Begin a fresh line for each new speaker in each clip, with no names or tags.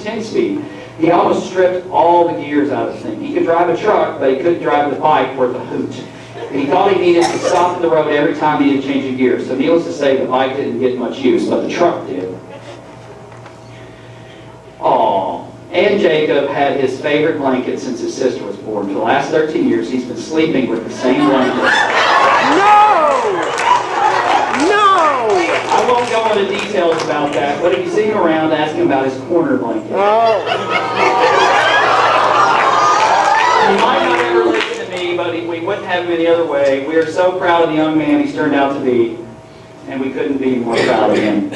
a 10-speed. He almost stripped all the gears out of the thing. He could drive a truck, but he couldn't drive the bike worth a hoot. And he thought he needed to stop in the road every time he needed to change a gear. So needless to say, the bike didn't get much use, but the truck did. Aww. And Jacob had his favorite blanket since his sister was born. For the last 13 years, he's been sleeping with the same blanket.
No! No!
I won't go into details about that, but if you see him around, ask him about his corner blanket.
Oh.
He might not ever listen to me, but we wouldn't have him any other way. We are so proud of the young man he's turned out to be, and we couldn't be more proud of him.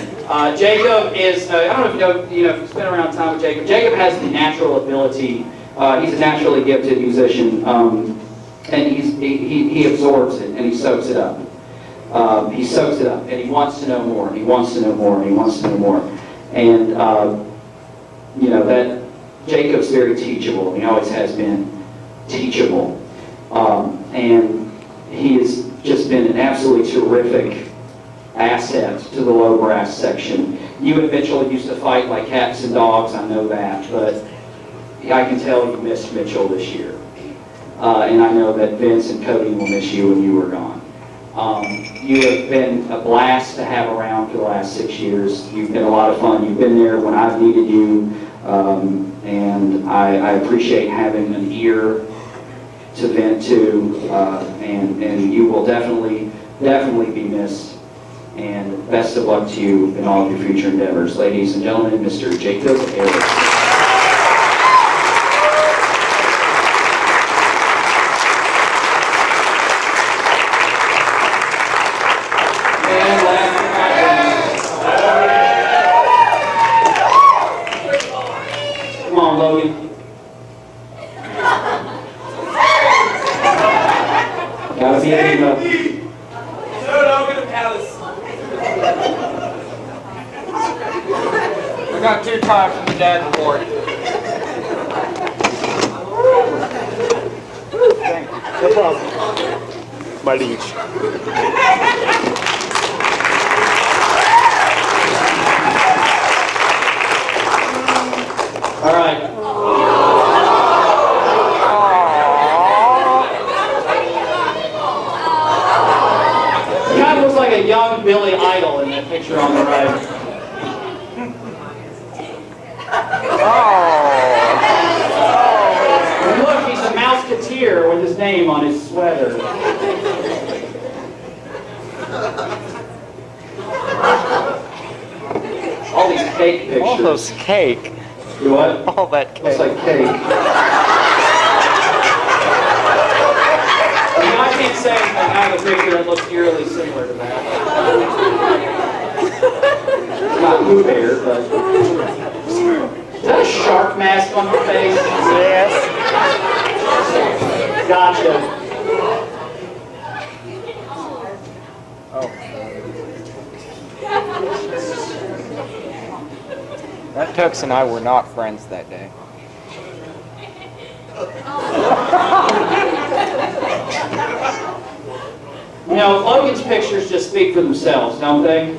Jacob is, I don't know if you know if you've spent around time with Jacob. Jacob has the natural ability. He's a naturally gifted musician, and he absorbs it and he soaks it up. He soaks it up, and he wants to know more, and he wants to know more, and he wants to know more. And you know that Jacob's very teachable. He always has been teachable, and he has just been an absolutely terrific asset to the low brass section. You and Mitchell used to fight like cats and dogs, I know that, but I can tell you missed Mitchell this year. And I know that Vince and Cody will miss you when you were gone. You have been a blast to have around for the last 6 years. You've been a lot of fun. You've been there when I've needed you, and I appreciate having an ear to vent to, and you will definitely be missed. And best of luck to you in all of your future endeavors. Ladies and gentlemen, Mr. Jacob Ayers. Come on, Logan. Gotta be able to.
I got 2 times from the dad report. Thank you. No problem. My liege.
All right. He kind of looks like a young Billy Idol in that picture on the right. And look, he's a Mouseketeer with his name on his sweater. All these cake pictures.
All those cake.
You what?
All that cake.
Looks like cake. I mean, I can't say I have a picture that looks eerily similar to that. Not Pooh Bear, but... Is that a shark mask on your face?
Yes.
Gotcha.
Oh. That Tux and I were not friends that day.
You know, Logan's pictures just speak for themselves, don't they?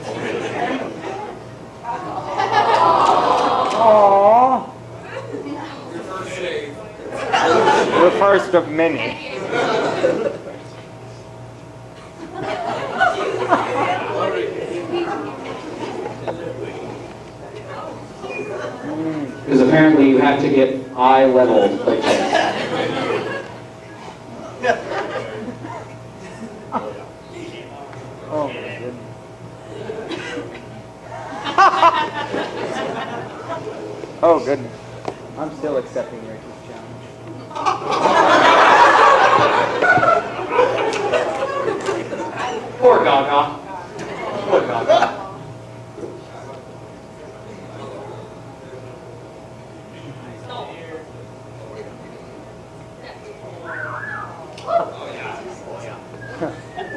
Aww. The first of many.
Because apparently you have to get eye level like that.
Oh my goodness. Oh goodness. I'm still accepting Rachel's challenge.
Poor Gaga. Poor Gaga.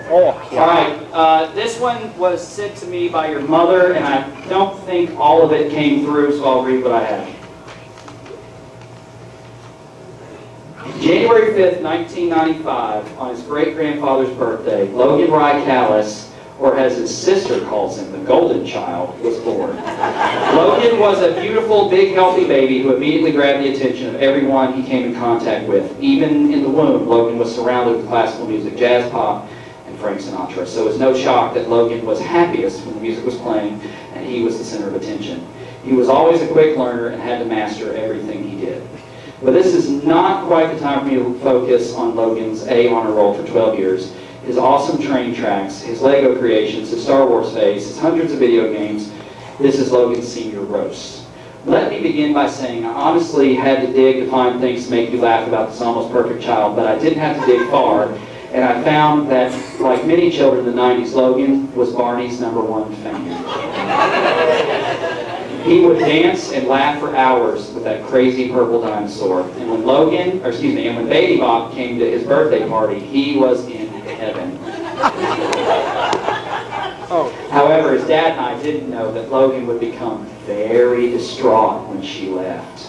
Oh, yeah.
All right, this one was sent to me by your mother, and I don't think all of it came through, so I'll read what I have. January 5th, 1995, on his great-grandfather's birthday, Logan Rye Callis or as his sister calls him, the golden child, was born. Logan was a beautiful, big, healthy baby who immediately grabbed the attention of everyone he came in contact with. Even in the womb, Logan was surrounded with classical music, jazz, pop, and Frank Sinatra. So it was no shock that Logan was happiest when the music was playing and he was the center of attention. He was always a quick learner and had to master everything he did. But this is not quite the time for me to focus on Logan's A honor roll for 12 years, his awesome train tracks, his Lego creations, his Star Wars phase, his hundreds of video games. This is Logan's senior roast. Let me begin by saying I honestly had to dig to find things to make you laugh about this almost perfect child, but I didn't have to dig far, and I found that, like many children in the 90s, Logan was Barney's #1 fan. He would dance and laugh for hours with that crazy purple dinosaur. And when when Baby Bop came to his birthday party, he was in heaven. However, his dad and I didn't know that Logan would become very distraught when she left.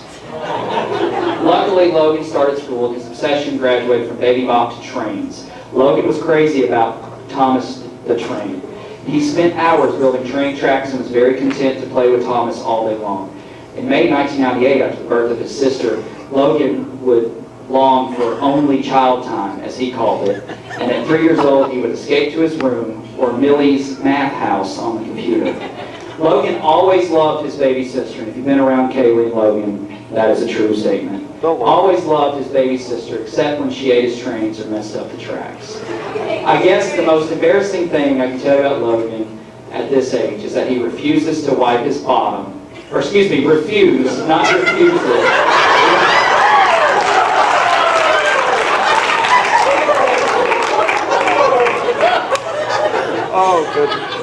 Luckily, Logan started school and his obsession graduated from Baby Bop to trains. Logan was crazy about Thomas the Train. He spent hours building train tracks and was very content to play with Thomas all day long. In May 1998, after the birth of his sister, Logan would long for only child time, as he called it, and at 3 years old, he would escape to his room or Millie's math house on the computer. Logan always loved his baby sister, and if you've been around Kaylee and Logan, that is a true statement. Always loved his baby sister, except when she ate his trains or messed up the tracks. I guess the most embarrassing thing I can tell you about Logan at this age is that he refuses to wipe his bottom. Or excuse me, refuse, not refuses.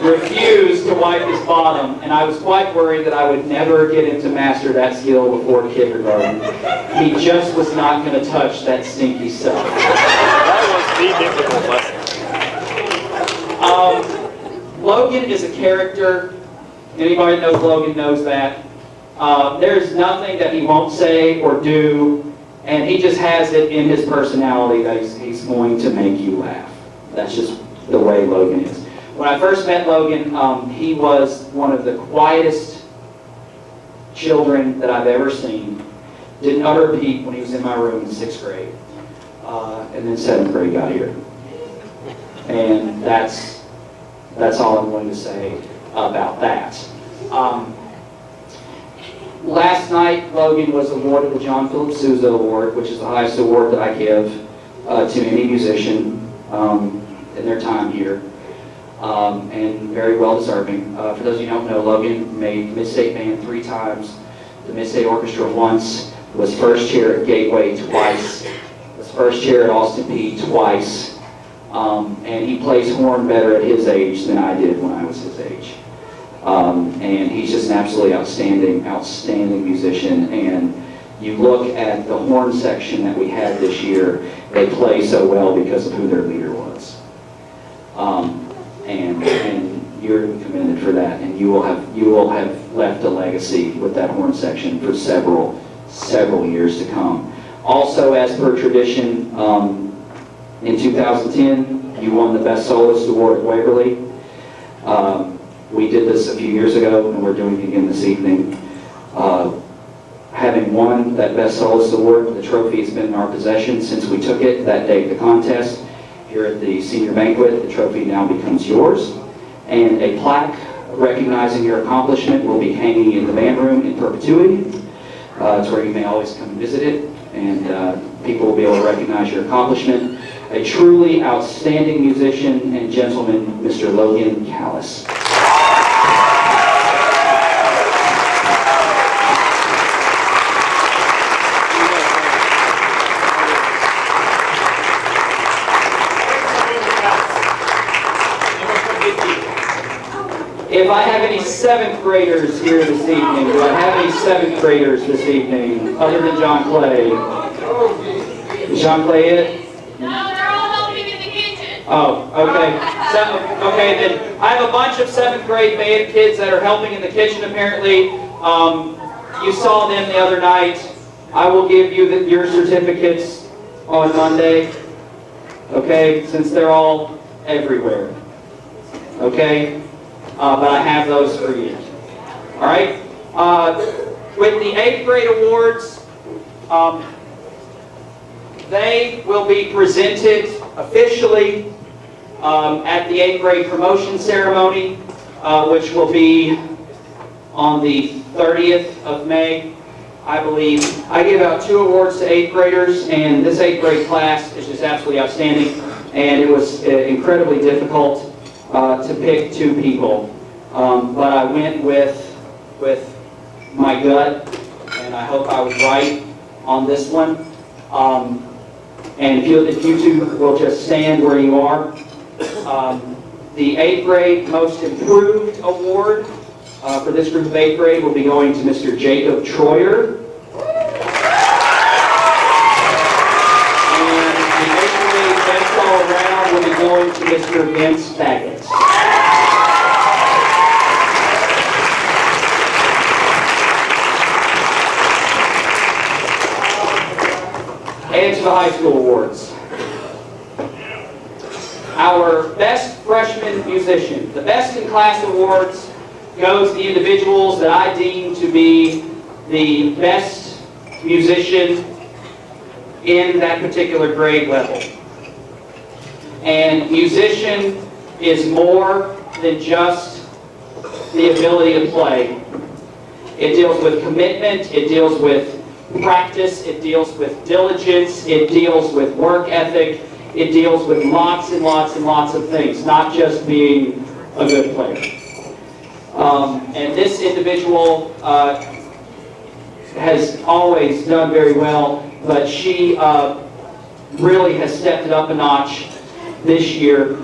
Refused to wipe his bottom, and I was quite worried that I would never get him to master that skill before kindergarten. He just was not going to touch that stinky stuff.
That was the difficult lesson.
Logan is a character. Anybody that knows Logan knows that. There's nothing that he won't say or do, and he just has it in his personality that he's going to make you laugh. That's just the way Logan is. When I first met Logan, he was one of the quietest children that I've ever seen. Didn't utter a peep when he was in my room in 6th grade. And then 7th grade got here. And that's all I'm going to say about that. Last night, Logan was awarded the John Philip Sousa Award, which is the highest award that I give to any musician in their time here. And very well deserving. For those of you who don't know, Logan made Mid-State Band 3 times, the Mid-State Orchestra once, was first chair at Gateway twice, was first chair at Austin Peay twice, and he plays horn better at his age than I did when I was his age. And he's just an absolutely outstanding musician. And you look at the horn section that we had this year, they play so well because of who their leader was. And you're to be commended for that, and you will have left a legacy with that horn section for several years to come. Also, as per tradition, in 2010, you won the Best Soloist Award at Waverly. We did this a few years ago, and we're doing it again this evening. Having won that Best Soloist Award, the trophy has been in our possession since we took it that day of the contest. Here at the senior banquet, the trophy now becomes yours, and a plaque recognizing your accomplishment will be hanging in the band room in perpetuity. It's where you may always come and visit it, and people will be able to recognize your accomplishment. A truly outstanding musician and gentleman, Mr. Logan Callis. If I have any 7th graders here this evening, do I have any 7th graders this evening, other than John Clay? Is John Clay it?
No, they're all helping in the kitchen.
Oh, okay. So, okay, then I have a bunch of 7th grade band kids that are helping in the kitchen apparently. You saw them the other night. I will give you your certificates on Monday. Okay, since they're all everywhere. okay? But I have those for you. All right? With the 8th grade awards, they will be presented officially at the 8th grade promotion ceremony, which will be on the 30th of May, I believe. I give out 2 awards to 8th graders, and this 8th grade class is just absolutely outstanding, and it was incredibly difficult to pick 2 people. But I went with my gut, and I hope I was right on this one. And if you 2 will just stand where you are. The 8th grade Most Improved Award for this group of 8th grade will be going to Mr. Jacob Troyer. And the 8th grade Best All Around will be going to Mr. Vince Baggett. And to the high school awards. Our Best Freshman Musician. The Best in Class awards goes to the individuals that I deem to be the best musician in that particular grade level. And musician is more than just the ability to play. It deals with commitment, it deals with practice, it deals with diligence, it deals with work ethic, it deals with lots and lots and lots of things, not just being a good player. And this individual has always done very well, but she really has stepped it up a notch this year.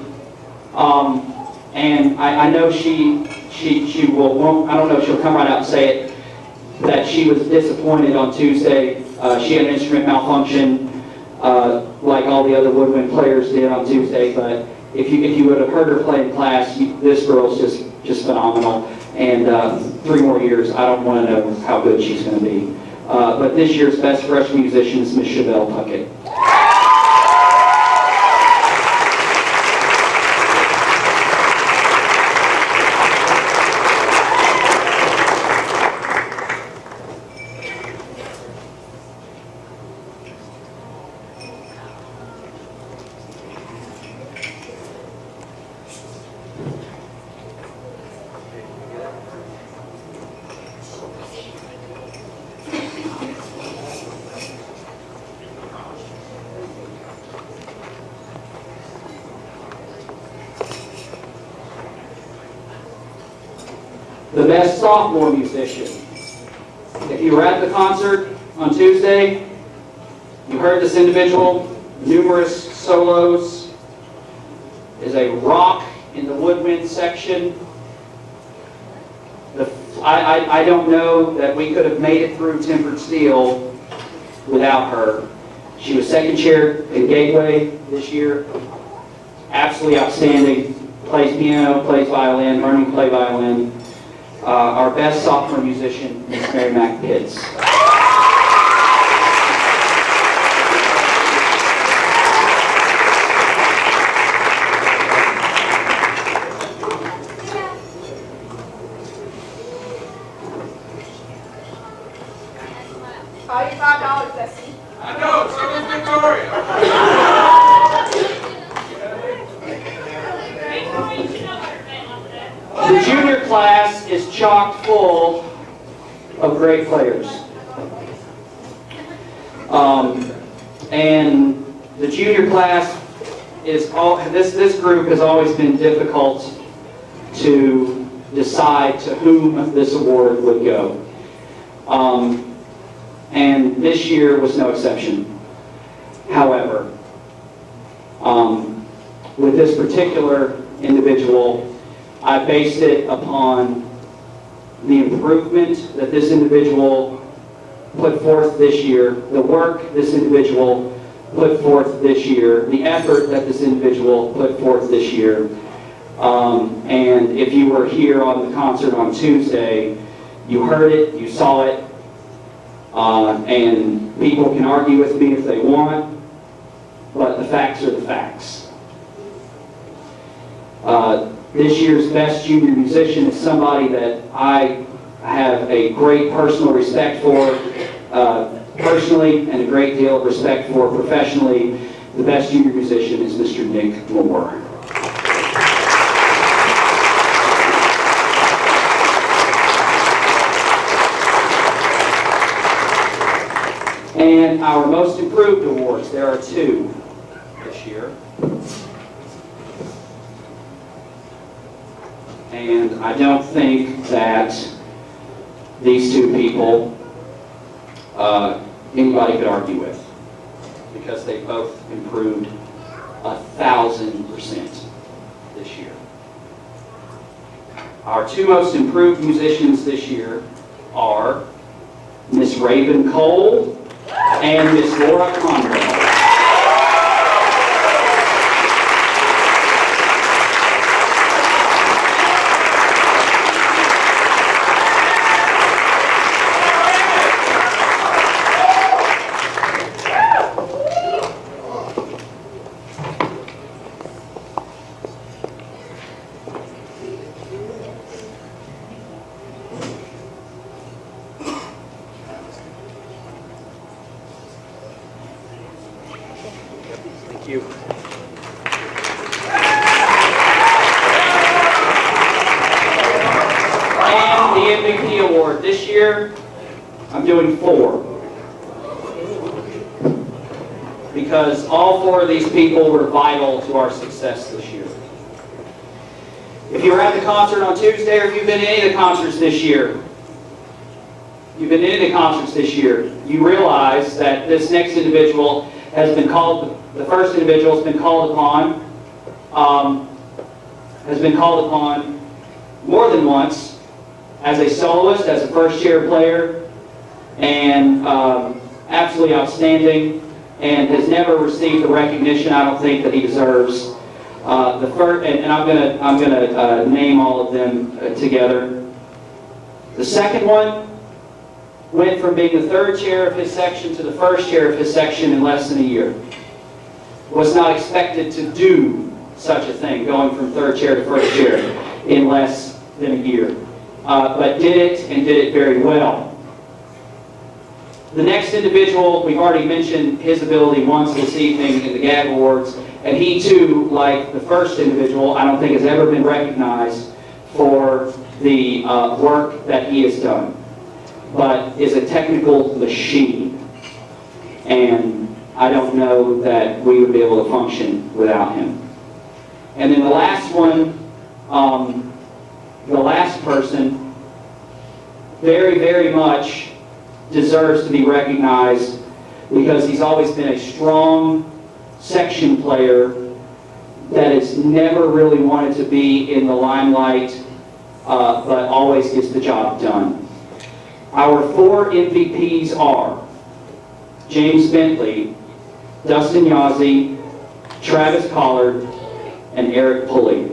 And I know she will, I don't know if she'll come right out and say it, that she was disappointed on Tuesday. She had an instrument malfunction like all the other woodwind players did on Tuesday, but if you would have heard her play in class, this girl's just phenomenal. And 3 more years, I don't want to know how good she's going to be. But this year's Best Freshman Musician is Miss Chevelle Puckett. The Best Sophomore Musician. If you were at the concert on Tuesday, you heard this individual, numerous solos, is a rock in the woodwind section. I don't know that we could have made it through Tempered Steel without her. She was second chair in Gateway this year. Absolutely outstanding. Plays piano, plays violin, learning to play violin. Our best sophomore musician is Mary Mac Pitts.
$5, Bessie.
I know, so is Victoria.
The junior class is chock full of great players. And the junior class is this group has always been difficult to decide to whom this award would go. And this year was no exception. However, with this particular individual, I based it upon the improvement that this individual put forth this year, the work this individual put forth this year, the effort that this individual put forth this year. And if you were here on the concert on Tuesday, you heard it, you saw it, and people can argue with me if they want, but the facts are the facts. This year's Best Junior Musician is somebody that I have a great personal respect for personally and a great deal of respect for professionally. The Best Junior Musician is Mr. Nick Moore. And our Most Improved Awards, there are 2 this year. And I don't think that these 2 people anybody could argue with, because they both improved 1,000% this year. Our 2 most improved musicians this year are Miss Raven Cole and Miss Laura Conwell.
Thank you.
And the MVP award this year, I'm doing 4. Because all 4 of these people were vital to our success this year. If you were at the concert on Tuesday, or if you've been to any of the concerts this year, you realize that this next individual has been called, the first individual has been called upon more than once as a soloist, as a first chair player, and absolutely outstanding, and has never received the recognition I don't think that he deserves. The first, and I'm gonna name all of them together. The second one went from being the 3rd chair of his section to the 1st chair of his section in less than a year. Was not expected to do such a thing, going from 3rd chair to 1st chair in less than a year. But did it, and did it very well. The next individual, we've already mentioned his ability once this evening in the GAG Awards, and he too, like the first individual, I don't think has ever been recognized for the work that he has done, but is a technical machine. And I don't know that we would be able to function without him. And then the last one, the last person, very, very much deserves to be recognized because he's always been a strong section player that has never really wanted to be in the limelight, but always gets the job done. Our 4 MVPs are James Bentley, Dustin Yazzie, Travis Collard, and Eric Pulley.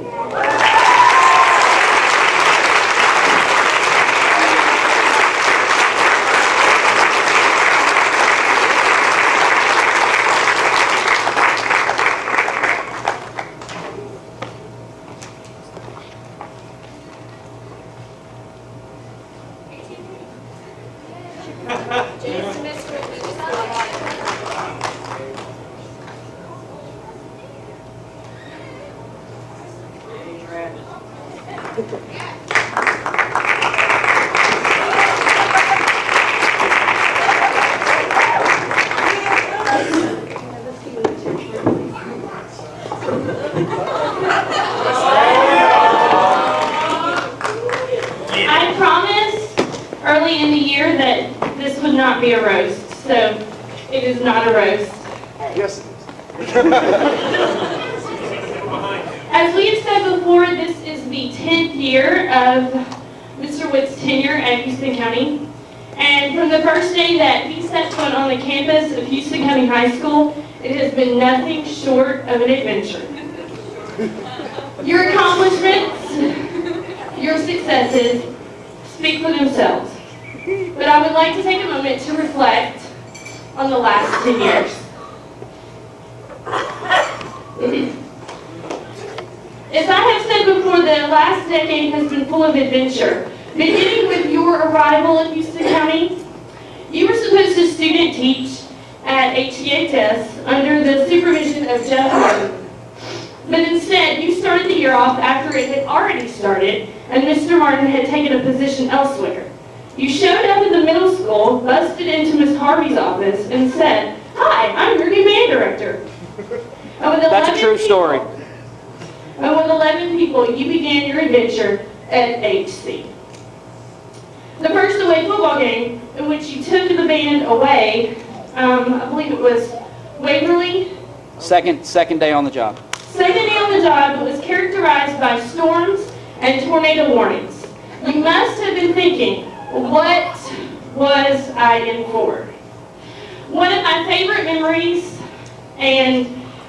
I promised early in the year that this would not be a roast, so it is not a roast.
Yes, it is.
As we have said before, this is the 10th year of Mr. Witt's tenure at Houston County. And from the first day that he set foot on the campus of Houston County High School, it has been nothing short of an adventure. Your accomplishments, your successes speak for themselves. But I would like to take a moment to reflect on the last 10 years. As I have said before, the last decade has been full of adventure. Beginning with your arrival in Houston County, you were supposed to student teach at HCHS under the supervision of Jeff Martin. But instead, you started the year off after it had already started and Mr. Martin had taken a position elsewhere. You showed up at the middle school, busted into Miss Harvey's office, and said, "Hi, I'm your new band director." And with
That's a true story.
And with 11 people, you began your adventure at HC. The first away football game in which you took the band away, I believe it was Waverly.
Second day on the job.
Second day on the job was characterized by storms and tornado warnings. You must have been thinking, what was I in for? One of my favorite memories, and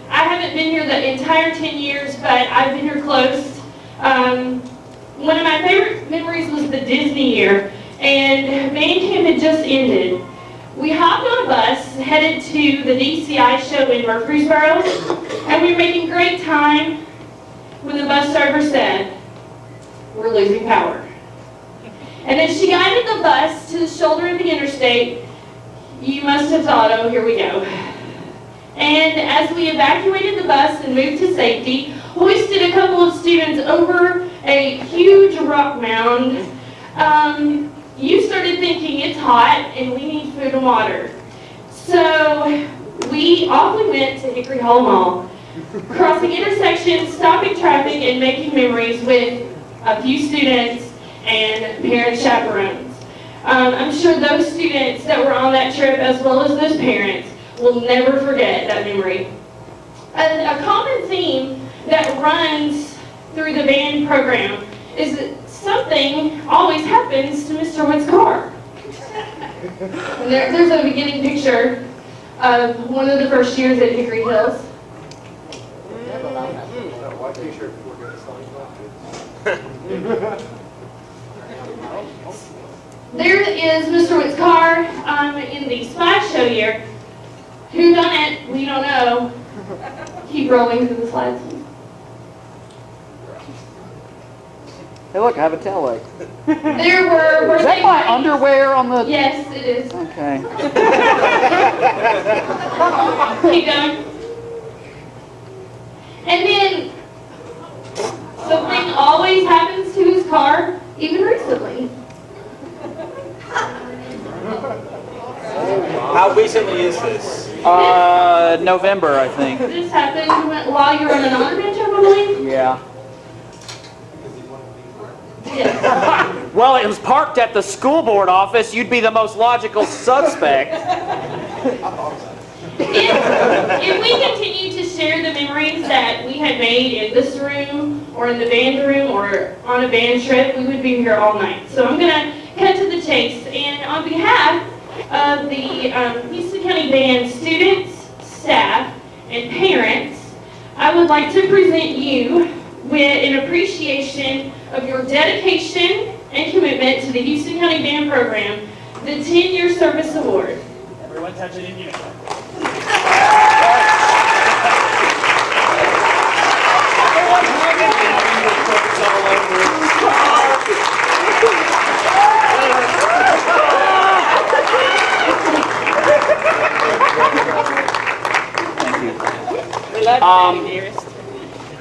I haven't been here the entire 10 years, but I've been here close. One of my favorite memories was the Disney year, and band camp had just ended. We hopped on a bus, headed to the DCI show in Murfreesboro, and we were making great time when the bus driver said, "We're losing power." And as she guided the bus to the shoulder of the interstate, you must have thought, "Oh, here we go." And as we evacuated the bus and moved to safety, hoisted a couple of students over a huge rock mound, you started thinking it's hot and we need food and water. So off we went to Hickory Hollow Mall, crossing intersections, stopping traffic, and making memories with a few students and parent chaperones. I'm sure those students that were on that trip, as well as those parents, will never forget that memory. A common theme that runs through the band program is that something always happens to Mr. Wood's car. And there's a beginning picture of one of the first years at Hickory Hills.
White t-shirt before SpongeBob.
There is Mr. Wood's car in the Splash Show year. Who done it? We don't know. Keep rolling through the slides.
Hey, look, I have a tail light.
There were
Is that my underwear on the...
Yes, it is.
Okay.
Keep going. And then something always happens to his car, even recently.
How recently is this?
November, I think.
This happened while you were on an honor bench, I believe.
Yeah.
Yes.
Well, it was parked at the school board office. You'd be the most logical suspect.
If we continue to share the memories that we had made in this room or in the band room or on a band trip, we would be here all night. So I'm going to cut to the chase. And on behalf of the Houston County Band students, staff, and parents, I would like to present you with an appreciation of your dedication and commitment to the Houston County Band Program, the 10-Year Service Award.
Everyone touch it in unison.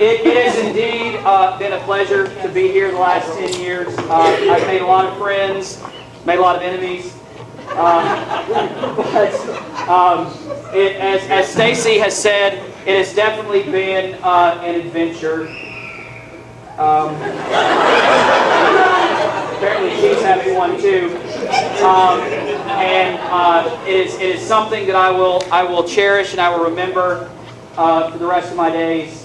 It has indeed been a pleasure to be here the last 10 years. I've made a lot of friends, made a lot of enemies. As Stacy has said, it has definitely been an adventure. Apparently she's having one too. It is something that I will cherish and I will remember for the rest of my days.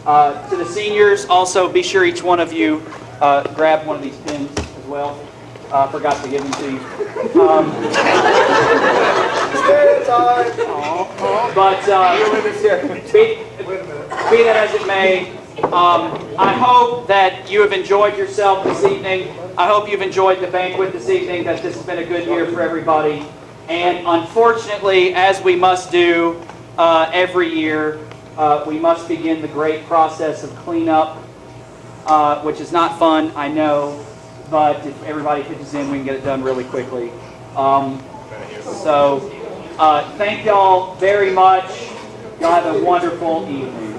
To the seniors, also be sure each one of you grab one of these pins as well. Forgot to give them to you. But be that as it may, I hope that you have enjoyed yourself this evening. I hope you've enjoyed the banquet this evening, that this has been a good year for everybody. And unfortunately, as we must do every year, we must begin the great process of cleanup. which is not fun, I know, but if everybody pitches in, we can get it done really quickly. Thank y'all very much. Y'all have a wonderful evening.